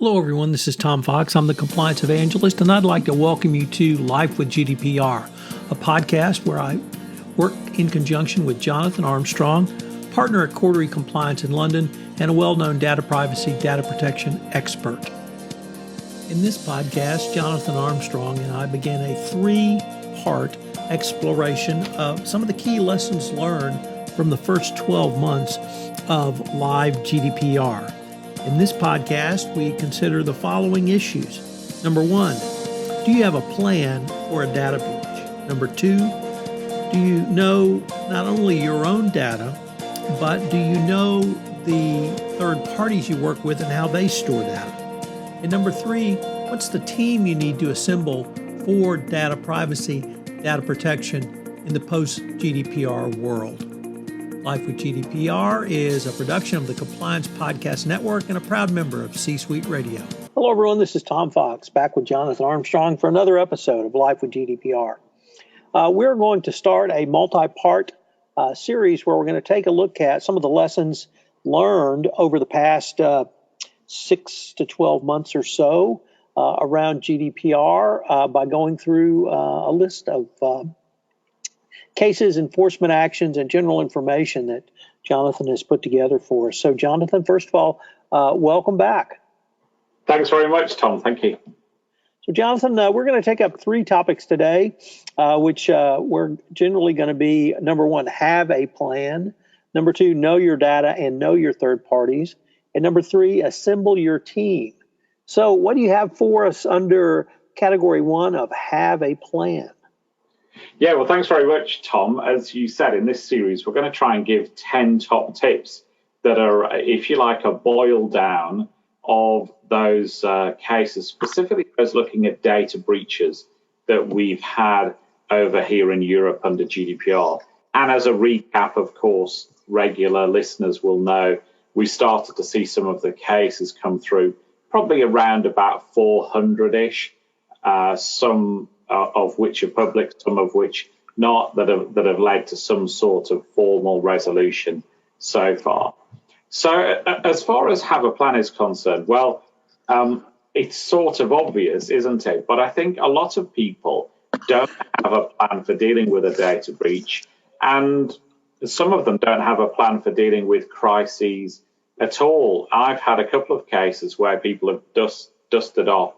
Hello, everyone. This is Tom Fox. I'm the Compliance Evangelist, and I'd like to welcome you to Life with GDPR, a podcast where I work in conjunction with Jonathan Armstrong, partner at Cordery Compliance in London, and a well-known data privacy, data protection expert. In this podcast, Jonathan Armstrong and I began a three-part exploration of some of the key lessons learned from the first 12 months of live GDPR. In this podcast, we consider the following issues. Number one, do you have a plan for a data breach? Number two, do you know not only your own data, but do you know the third parties you work with and how they store data? And number three, what's the team you need to assemble for data privacy, data protection in the post-GDPR world? Life with GDPR is a production of the Compliance Podcast Network and a proud member of C-Suite Radio. Hello, everyone. This is Tom Fox, back with Jonathan Armstrong for another episode of Life with GDPR. We're going to start a multi-part series where we're going to take a look at some of the lessons learned over the past 6 to 12 months or so around GDPR by going through a list of cases, enforcement actions, and general information that Jonathan has put together for us. So, Jonathan, first of all, welcome back. Thanks very much, Tom. Thank you. So, Jonathan, we're going to take up three topics today, which we're generally going to be, number one, have a plan. Number two, know your data and know your third parties. And number three, assemble your team. So what do you have for us under category one of have a plan? Yeah, well, thanks very much, Tom. As you said, in this series, we're going to try and give 10 top tips that are, if you like, a boil down of those cases, specifically those looking at data breaches that we've had over here in Europe under GDPR. And as a recap, of course, regular listeners will know we started to see some of the cases come through, probably around about 400-ish, some of which are public, some of which not, that have led to some sort of formal resolution so far. So as far as have a plan is concerned, well, it's sort of obvious, isn't it? But I think a lot of people don't have a plan for dealing with a data breach, and some of them don't have a plan for dealing with crises at all. I've had a couple of cases where people have dusted off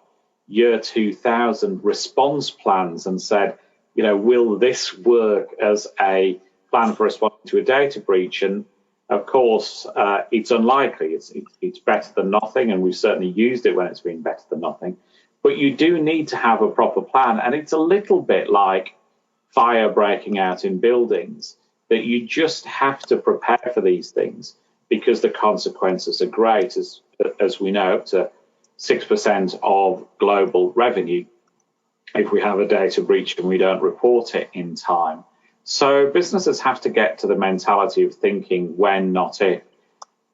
year 2000 response plans and said, you know, will this work as a plan for responding to a data breach? And of course, it's unlikely. It's better than nothing, and we've certainly used it when it's been better than nothing. But you do need to have a proper plan, and it's a little bit like fire breaking out in buildings, that you just have to prepare for these things because the consequences are great, as we know, up to 6% of global revenue if we have a data breach and we don't report it in time. So businesses have to get to the mentality of thinking when, not if.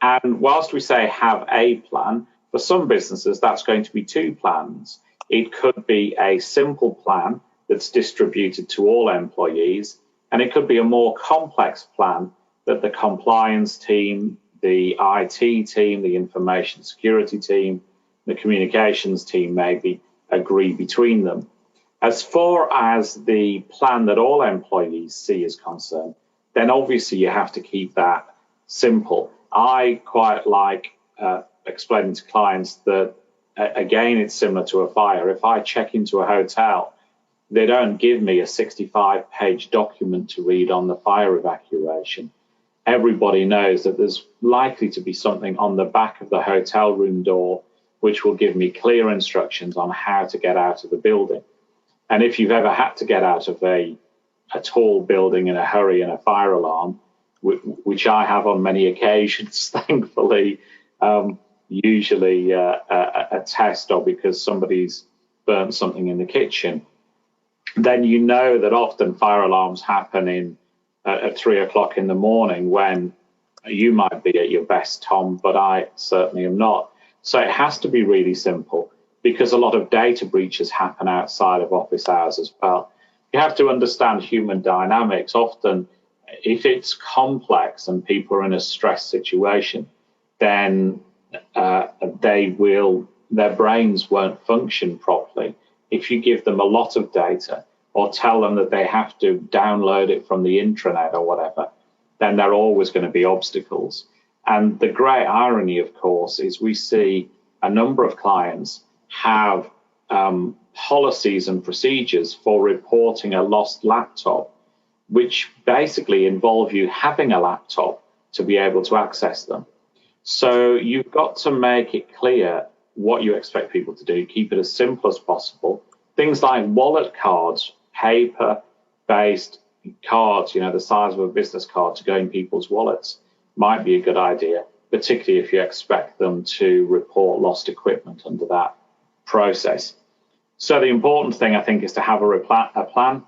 And whilst we say have a plan, for some businesses, that's going to be two plans. It could be a simple plan that's distributed to all employees, and it could be a more complex plan that the compliance team, the IT team, the information security team, the communications team maybe agree between them. As far as the plan that all employees see is concerned, then obviously you have to keep that simple. I quite like explaining to clients that, again, it's similar to a fire. If I check into a hotel, they don't give me a 65-page document to read on the fire evacuation. Everybody knows that there's likely to be something on the back of the hotel room door which will give me clear instructions on how to get out of the building. And if you've ever had to get out of a tall building in a hurry in a fire alarm, which I have on many occasions, thankfully, usually a test or because somebody's burnt something in the kitchen, then you know that often fire alarms happen at 3 o'clock in the morning when you might be at your best, Tom, but I certainly am not. So it has to be really simple because a lot of data breaches happen outside of office hours as well. You have to understand human dynamics. Often, if it's complex and people are in a stress situation, then they will their brains won't function properly if you give them a lot of data or tell them that they have to download it from the intranet or whatever. Then there are always going to be obstacles. And the great irony, of course, is we see a number of clients have policies and procedures for reporting a lost laptop, which basically involve you having a laptop to be able to access them. So you've got to make it clear what you expect people to do, keep it as simple as possible. Things like wallet cards, paper-based cards, the size of a business card to go in people's wallets might be a good idea, particularly if you expect them to report lost equipment under that process. So the important thing, I think, is to have a plan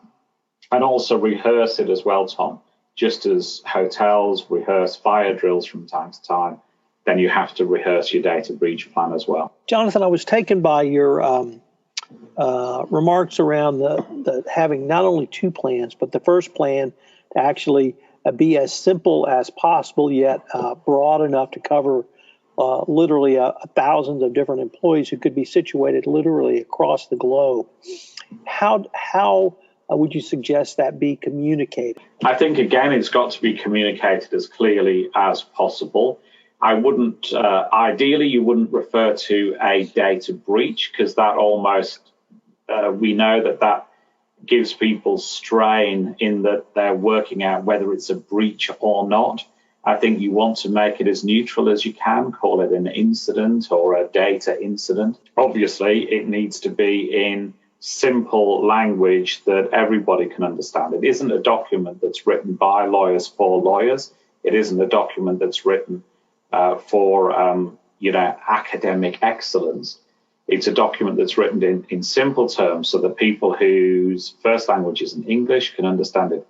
and also rehearse it as well, Tom. Just as hotels rehearse fire drills from time to time, then you have to rehearse your data breach plan as well. Jonathan, I was taken by your remarks around the having not only two plans, but the first plan to actually be as simple as possible, yet broad enough to cover literally thousands of different employees who could be situated literally across the globe. How would you suggest that be communicated? I think, again, it's got to be communicated as clearly as possible. I wouldn't, ideally, you wouldn't refer to a data breach, because that almost, we know that gives people strain in that they're working out whether it's a breach or not. I think you want to make it as neutral as you can, call it an incident or a data incident. Obviously, it needs to be in simple language that everybody can understand. It isn't a document that's written by lawyers for lawyers. It isn't a document that's written for academic excellence. It's a document that's written in simple terms so that people whose first language isn't English can understand it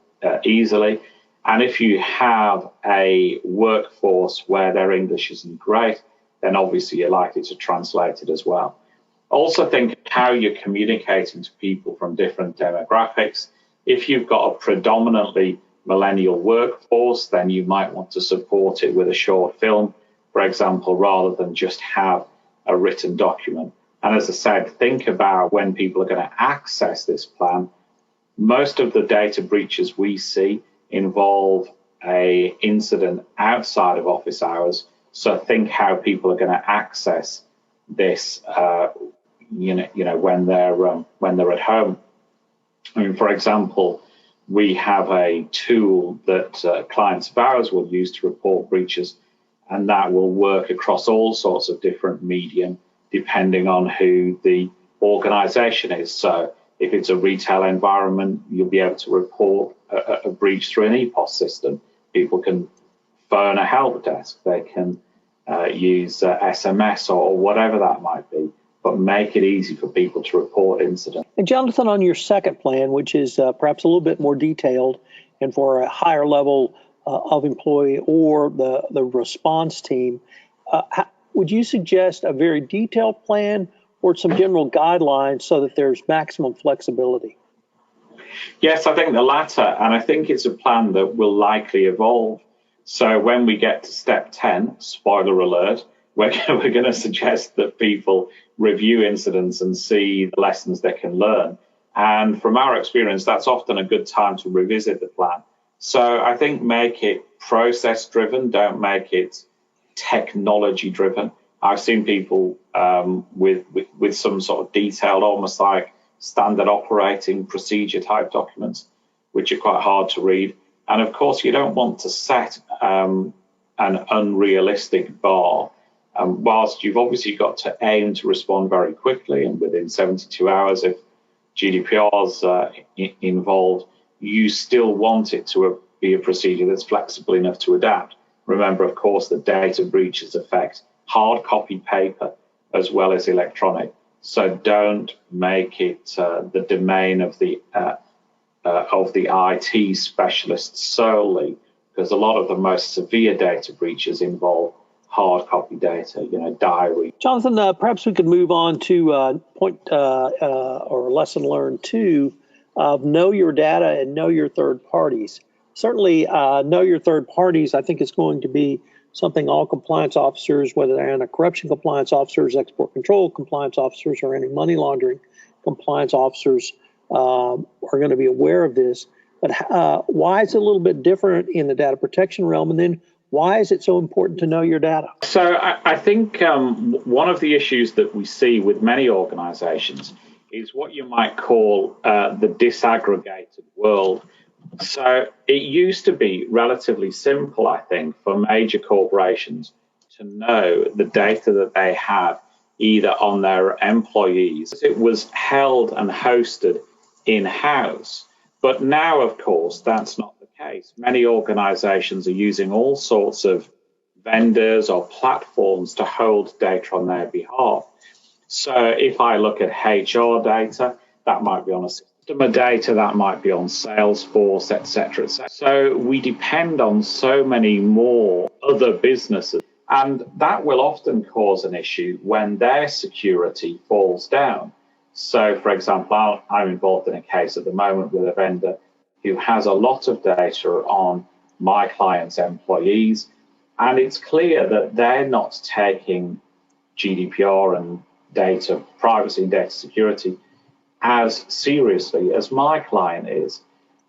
easily. And if you have a workforce where their English isn't great, then obviously you're likely to translate it as well. Also think how you're communicating to people from different demographics. If you've got a predominantly millennial workforce, then you might want to support it with a short film, for example, rather than just have a written document. And as I said, think about when people are going to access this plan. Most of the data breaches we see involve an incident outside of office hours. So think how people are going to access this, when they're at home. I mean, for example, we have a tool that clients of ours will use to report breaches, and that will work across all sorts of different medium, depending on who the organization is. So if it's a retail environment, you'll be able to report a breach through an EPOS system. People can phone a help desk. They can use SMS or whatever that might be, but make it easy for people to report incidents. And Jonathan, on your second plan, which is perhaps a little bit more detailed and for a higher level of employee or the response team, would you suggest a very detailed plan or some general guidelines so that there's maximum flexibility? Yes, I think the latter, and I think it's a plan that will likely evolve. So when we get to step 10, spoiler alert, we're going to suggest that people review incidents and see the lessons they can learn. And from our experience, that's often a good time to revisit the plan. So I think make it process-driven, don't make it technology-driven. I've seen people with some sort of detailed, almost like standard operating procedure type documents, which are quite hard to read. And of course, you don't want to set an unrealistic bar. Whilst you've obviously got to aim to respond very quickly and within 72 hours, if GDPR is involved, you still want it to be a procedure that's flexible enough to adapt. Remember, of course, that data breaches affect hard copy paper as well as electronic. So don't make it the domain of the IT specialists solely, because a lot of the most severe data breaches involve hard copy data, diary. Jonathan, perhaps we could move on to point or lesson learned 2 of know your data and know your third parties. Certainly, know your third parties, I think, is going to be something all compliance officers, whether they're anti-corruption compliance officers, export control compliance officers, or any money laundering compliance officers are going to be aware of this. But why is it a little bit different in the data protection realm? And then why is it so important to know your data? So I think one of the issues that we see with many organizations is what you might call the disaggregated world. So it used to be relatively simple, I think, for major corporations to know the data that they had either on their employees. It was held and hosted in-house. But now, of course, that's not the case. Many organizations are using all sorts of vendors or platforms to hold data on their behalf. So if I look at HR data, that might be on a system of data, that might be on Salesforce, etc. So we depend on so many more other businesses, and that will often cause an issue when their security falls down. So, for example, I'm involved in a case at the moment with a vendor who has a lot of data on my client's employees, and it's clear that they're not taking GDPR and data privacy and data security as seriously as my client is.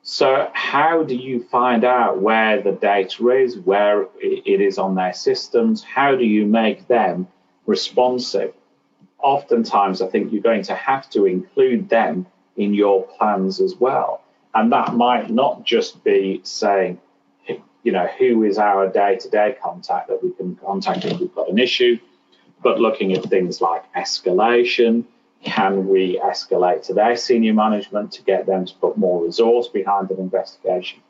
So how do you find out where the data is, where it is on their systems? How do you make them responsive? Oftentimes, I think you're going to have to include them in your plans as well. And that might not just be saying, who is our day-to-day contact that we can contact if we've got an issue, but looking at things like escalation. Can we escalate to their senior management to get them to put more resource behind an investigation,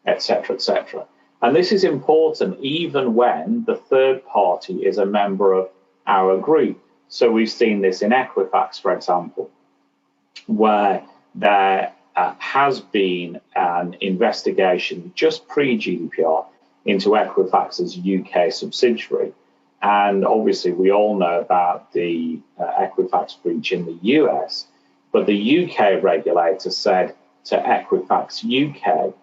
et cetera, et cetera. And this is important even when the third party is a member of our group. So we've seen this in Equifax, for example, where there has been an investigation just pre-GDPR into Equifax's UK subsidiary. And obviously, we all know about the Equifax breach in the US, but the UK regulator said to Equifax UK,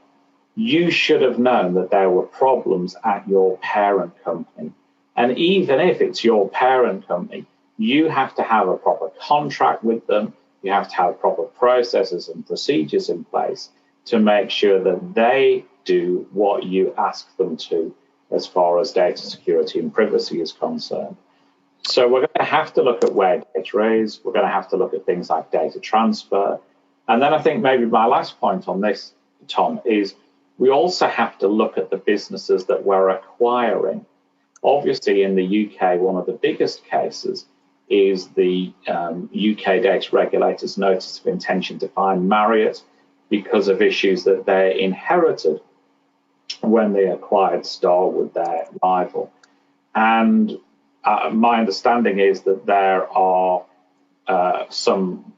you should have known that there were problems at your parent company. And even if it's your parent company, you have to have a proper contract with them. You have to have proper processes and procedures in place to make sure that they do what you ask them to as far as data security and privacy is concerned. So we're going to have to look at where data is. We're going to have to look at things like data transfer. And then I think maybe my last point on this, Tom, is we also have to look at the businesses that we're acquiring. Obviously, in the UK, one of the biggest cases is the UK data regulator's notice of intention to fine Marriott because of issues that they inherited when they acquired Starwood, their rival. And my understanding is that there's some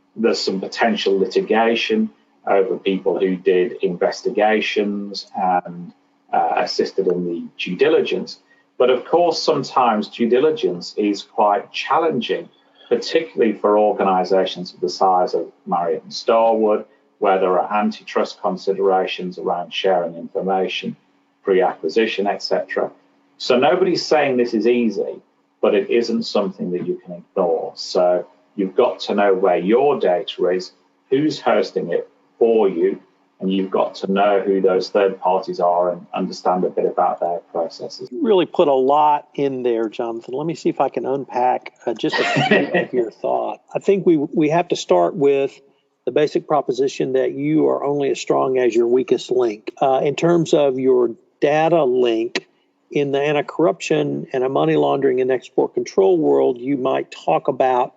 potential litigation over people who did investigations and assisted in the due diligence. But of course, sometimes due diligence is quite challenging, particularly for organizations of the size of Marriott and Starwood, where there are antitrust considerations around sharing information, pre-acquisition, etc. So nobody's saying this is easy, but it isn't something that you can ignore. So you've got to know where your data is, who's hosting it for you, and you've got to know who those third parties are and understand a bit about their processes. You really put a lot in there, Jonathan. Let me see if I can unpack just a few of your thought. I think we have to start with the basic proposition that you are only as strong as your weakest link. In terms of your data link in the anti-corruption and a money laundering and export control world, you might talk about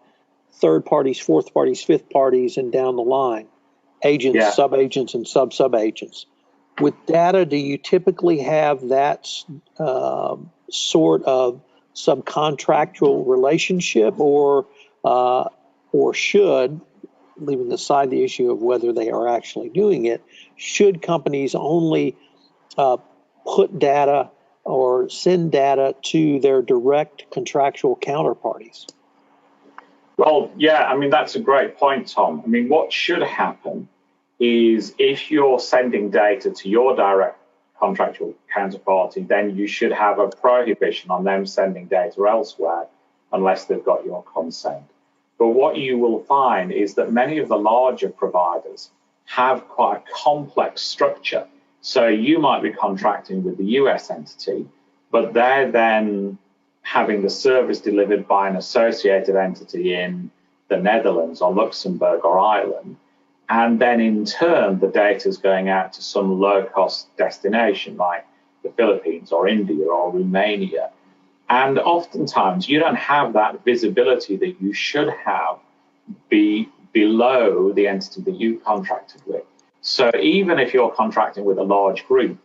third parties, fourth parties, fifth parties, and down the line, agents, sub-agents, and sub-agents. With data, do you typically have that sort of subcontractual relationship, or should, leaving aside the issue of whether they are actually doing it, should companies only put data or send data to their direct contractual counterparties? Well, yeah, I mean, that's a great point, Tom. I mean, what should happen is if you're sending data to your direct contractual counterparty, then you should have a prohibition on them sending data elsewhere unless they've got your consent. But what you will find is that many of the larger providers have quite a complex structure. So you might be contracting with the US entity, but they're then having the service delivered by an associated entity in the Netherlands or Luxembourg or Ireland. And then in turn, the data is going out to some low-cost destination like the Philippines or India or Romania. And oftentimes, you don't have that visibility that you should have below the entity that you contracted with. So even if you're contracting with a large group,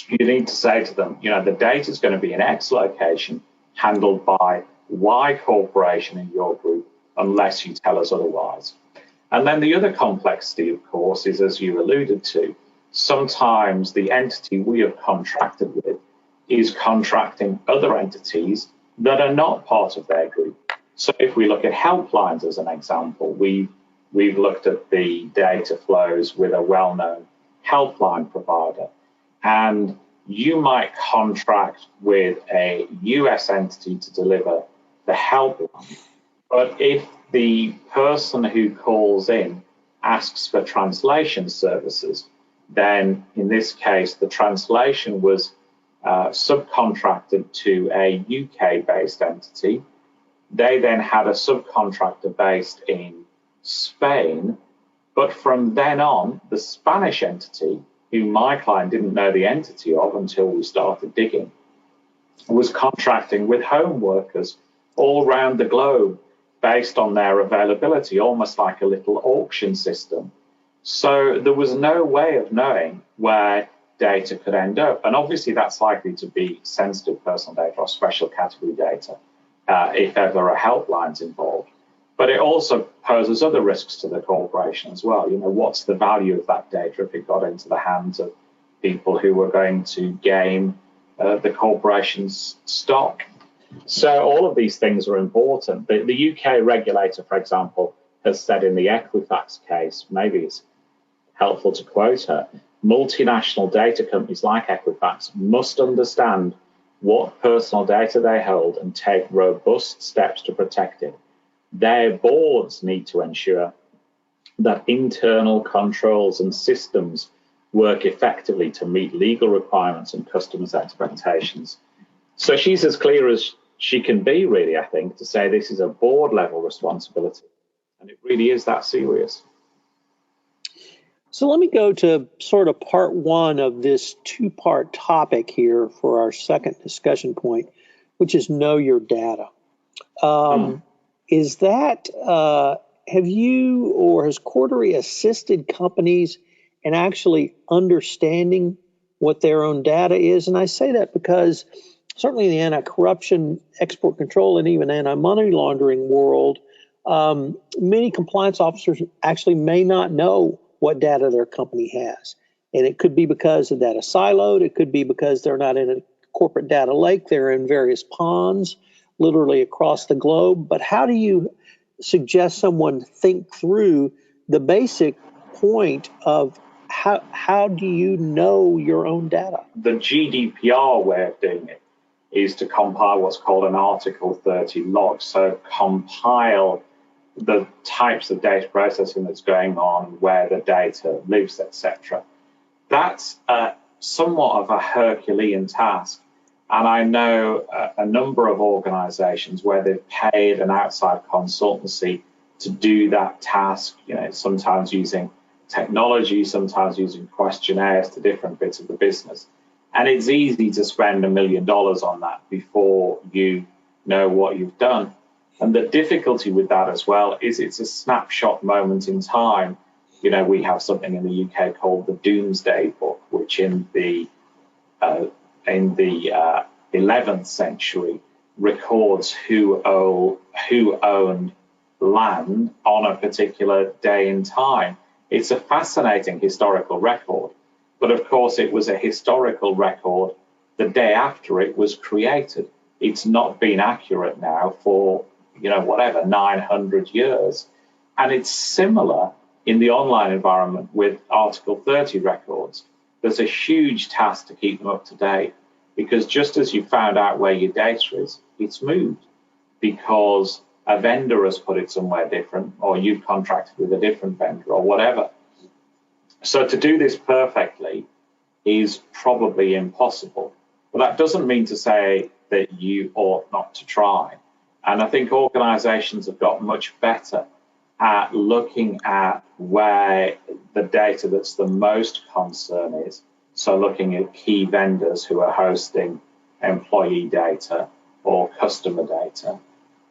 you need to say to them, the data is going to be in X location, handled by Y corporation in your group, unless you tell us otherwise. And then the other complexity, of course, is, as you alluded to, sometimes the entity we have contracted with is contracting other entities that are not part of their group. So if we look at helplines as an example, we've looked at the data flows with a well-known helpline provider. And you might contract with a US entity to deliver the helpline. But if the person who calls in asks for translation services, then in this case, the translation was subcontracted to a UK-based entity. They then had a subcontractor based in Spain. But from then on, the Spanish entity, who my client didn't know the entity of until we started digging, was contracting with home workers all around the globe based on their availability, almost like a little auction system. So there was no way of knowing where data could end up. And obviously that's likely to be sensitive personal data or special category data if ever a helpline's involved. But it also poses other risks to the corporation as well. What's the value of that data if it got into the hands of people who were going to game the corporation's stock? So all of these things are important. The UK regulator, for example, has said in the Equifax case, maybe it's helpful to quote her, multinational data companies like Equifax must understand what personal data they hold and take robust steps to protect it. Their boards need to ensure that internal controls and systems work effectively to meet legal requirements and customers' expectations. So she's as clear as she can be, really, I think, to say this is a board level responsibility. And it really is that serious. So let me go to sort of part one of this two-part topic here for our second discussion point, which is know your data. Is that, have you or has Cordery assisted companies in actually understanding what their own data is? And I say that because certainly in the anti-corruption, export control, and even anti-money laundering world, many compliance officers actually may not know what data their company has. And it could be because the data siloed. It could be because they're not in a corporate data lake. They're in various ponds, literally across the globe. But how do you suggest someone think through the basic point of how do you know your own data? The GDPR way of doing it is to compile what's called an Article 30 log. So compile the types of data processing that's going on, where the data lives, etc. That's somewhat of a Herculean task. And I know a number of organizations where they've paid an outside consultancy to do that task, sometimes using technology, sometimes using questionnaires to different bits of the business. And it's easy to spend $1 million on that before you know what you've done. And the difficulty with that as well is it's a snapshot moment in time. We have something in the UK called the Doomsday Book, which in the 11th century records who owned land on a particular day in time. It's a fascinating historical record. But of course, it was a historical record the day after it was created. It's not been accurate now for 900 years. And it's similar in the online environment with Article 30 records. there's a huge task to keep them up to date, because just as you found out where your data is, it's moved because a vendor has put it somewhere different, or you've contracted with a different vendor or whatever. So to do this perfectly is probably impossible. But that doesn't mean to say that you ought not to try. And I think organizations have got much better at looking at where the data that's the most concern is. So looking at key vendors who are hosting employee data or customer data.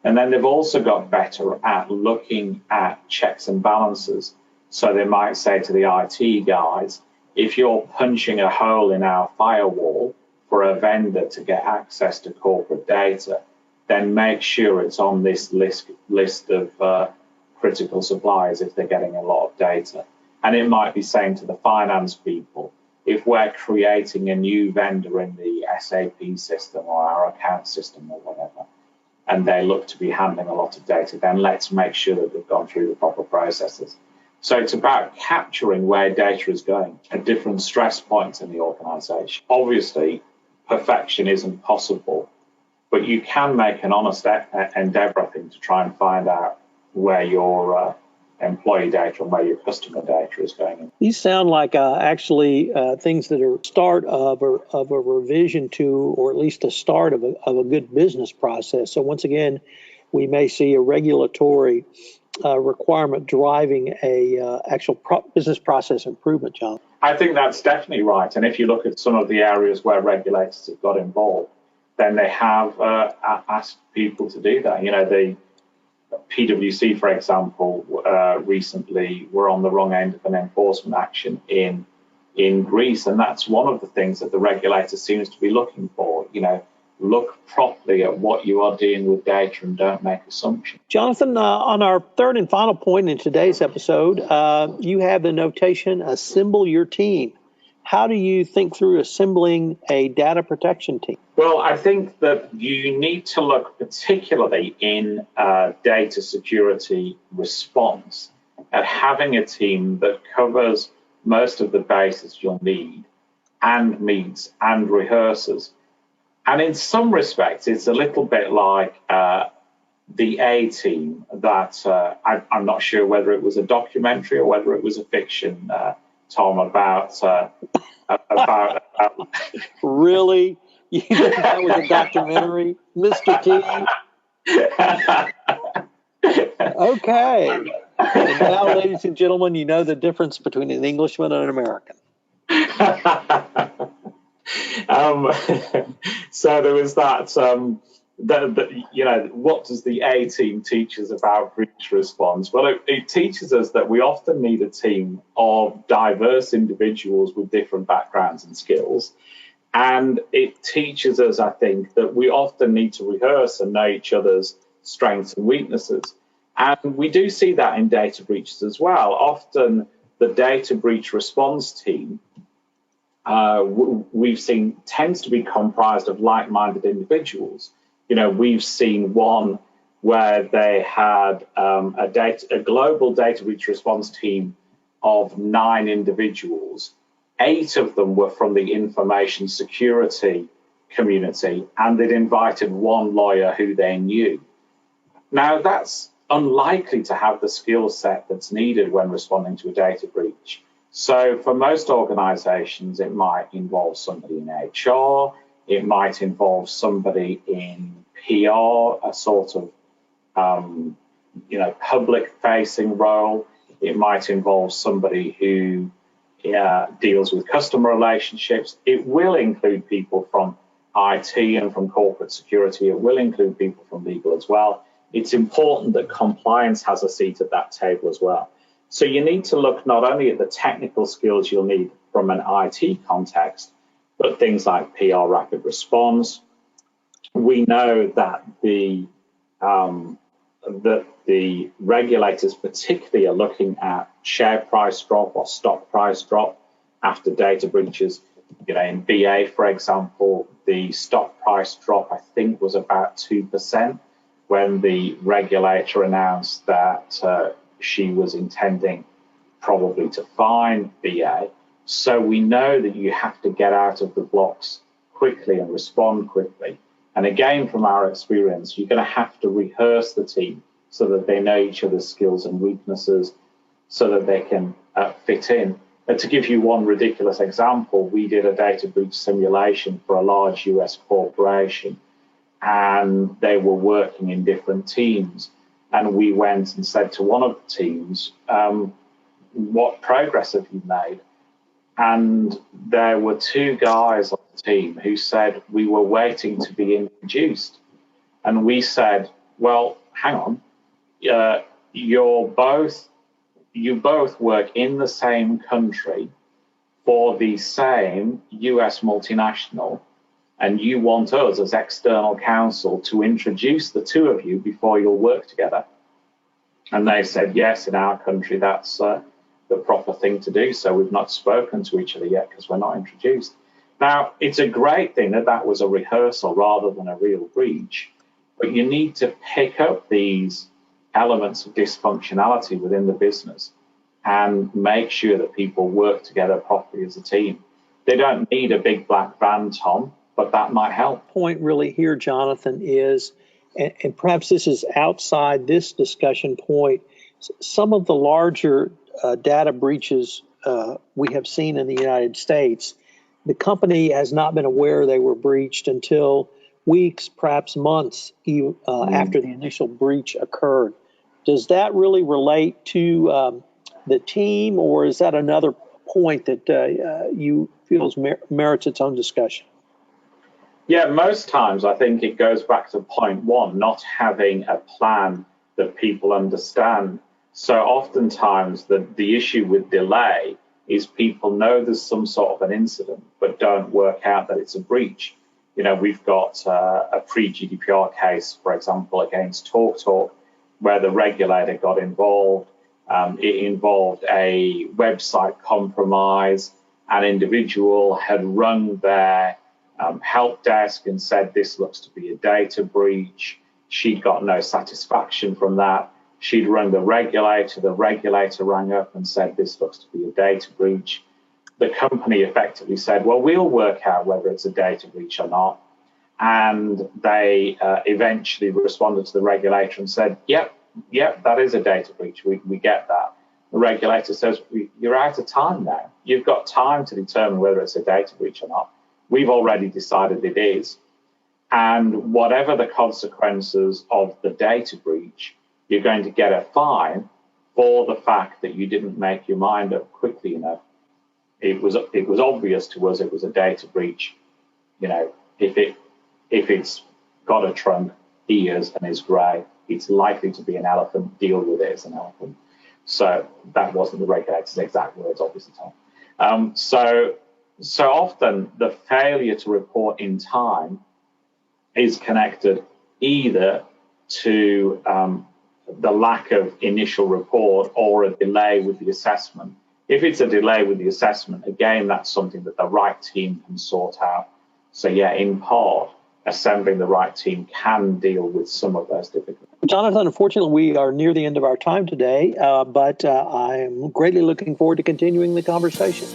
And then they've also got better at looking at checks and balances. So they might say to the IT guys, if you're punching a hole in our firewall for a vendor to get access to corporate data, then make sure it's on this list of critical suppliers if they're getting a lot of data. And it might be saying to the finance people, if we're creating a new vendor in the SAP system or our account system or whatever, and they look to be handling a lot of data, then let's make sure that they've gone through the proper processes. So it's about capturing where data is going at different stress points in the organization. Obviously, perfection isn't possible, but you can make an honest endeavor, I think, to try and find out where your employee data and where your customer data is going. These sound like actually things that are start of a revision to, or at least a start of a good business process. So once again, we may see a regulatory requirement driving a actual business process improvement, John. I think that's definitely right. And if you look at some of the areas where regulators have got involved, then they have asked people to do that. You know, the PwC, for example, recently were on the wrong end of an enforcement action in Greece. And that's one of the things that the regulator seems to be looking for. You know, look properly at what you are doing with data and don't make assumptions. Jonathan, on our third and final point in today's episode, you have the notation, assemble your team. How do you think through assembling a data protection team? Well, I think that you need to look particularly in data security response at having a team that covers most of the bases you'll need and meets and rehearses. And in some respects, it's a little bit like the A Team that I'm not sure whether it was a documentary or whether it was a fiction, Tom, about Really? You think that was a documentary, Mr. T? Okay. And now, ladies and gentlemen, you know the difference between an Englishman and an American. So there was that, you know, what does the A Team teach us about breach response? Well, it teaches us that we often need a team of diverse individuals with different backgrounds and skills. And it teaches us, I think, that we often need to rehearse and know each other's strengths and weaknesses. And we do see that in data breaches as well. Often the data breach response team we've seen tends to be comprised of like-minded individuals. You know, we've seen one where they had a global data breach response team of 9 individuals. 8 of them were from the information security community, and they'd invited one lawyer who they knew. Now, that's unlikely to have the skill set that's needed when responding to a data breach. So for most organizations, it might involve somebody in HR, it might involve somebody in PR, a sort of public-facing role. It might involve somebody who deals with customer relationships. It will include people from IT and from corporate security. It will include people from legal as well. It's important that compliance has a seat at that table as well. So you need to look not only at the technical skills you'll need from an IT context, but things like PR rapid response. We know that the regulators particularly are looking at share price drop or stock price drop after data breaches. You know, in BA, for example, the stock price drop, I think, was about 2% when the regulator announced that she was intending probably to fine BA. So we know that you have to get out of the blocks quickly and respond quickly. And again, from our experience, you're going to have to rehearse the team so that they know each other's skills and weaknesses so that they can fit in. And to give you one ridiculous example, we did a data breach simulation for a large US corporation, and they were working in different teams. And we went and said to one of the teams, what progress have you made? And there were two guys on the team who said, we were waiting to be introduced. And we said, well, hang on, you both work in the same country for the same US multinational, and you want us as external counsel to introduce the two of you before you'll work together. And they said, yes, in our country, that's the proper thing to do. So we've not spoken to each other yet because we're not introduced. Now, it's a great thing that that was a rehearsal rather than a real breach, but you need to pick up these elements of dysfunctionality within the business and make sure that people work together properly as a team. They don't need a big black van, Tom, but that might help. Point really here, Jonathan, is, and perhaps this is outside this discussion point, some of the larger data breaches we have seen in the United States, the company has not been aware they were breached until weeks, perhaps months after the initial breach occurred. Does that really relate to the team, or is that another point that you feel merits its own discussion? Yeah, most times I think it goes back to point one, not having a plan that people understand. So oftentimes the issue with delay is people know there's some sort of an incident, but don't work out that it's a breach. You know, we've got a pre-GDPR case, for example, against TalkTalk, where the regulator got involved. It involved a website compromise. An individual had rung their help desk and said, this looks to be a data breach. She'd got no satisfaction from that. She'd rung the regulator rang up and said, this looks to be a data breach. The company effectively said, well, we'll work out whether it's a data breach or not. And they eventually responded to the regulator and said, yep, that is a data breach. We get that. The regulator says, you're out of time now. You've got time to determine whether it's a data breach or not. We've already decided it is. And whatever the consequences of the data breach, you're going to get a fine for the fact that you didn't make your mind up quickly enough. It was obvious to us it was a data breach. You know, if it's got a trunk, ears, and is grey, it's likely to be an elephant. Deal with it as an elephant. So that wasn't the regulator's exact words, obviously, Tom. So often the failure to report in time is connected either to the lack of initial report or a delay with the assessment. If it's a delay with the assessment, again, that's something that the right team can sort out. So yeah, in part, assembling the right team can deal with some of those difficulties. Jonathan, unfortunately, we are near the end of our time today, but I am greatly looking forward to continuing the conversation.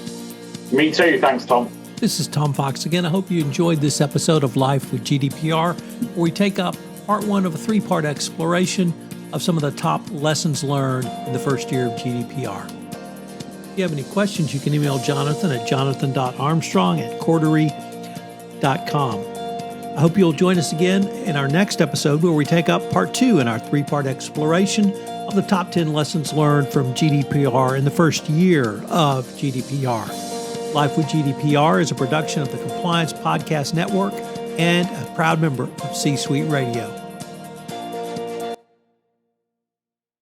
Me too. Thanks, Tom. This is Tom Fox again. I hope you enjoyed this episode of Life with GDPR, where we take up part one of a three-part exploration of some of the top lessons learned in the first year of GDPR. If you have any questions, you can email Jonathan at jonathan.armstrong@cordery.com. I hope you'll join us again in our next episode, where we take up part two in our three-part exploration of the top 10 lessons learned from GDPR in the first year of GDPR. Life with GDPR is a production of the Compliance Podcast Network and a proud member of C-Suite Radio.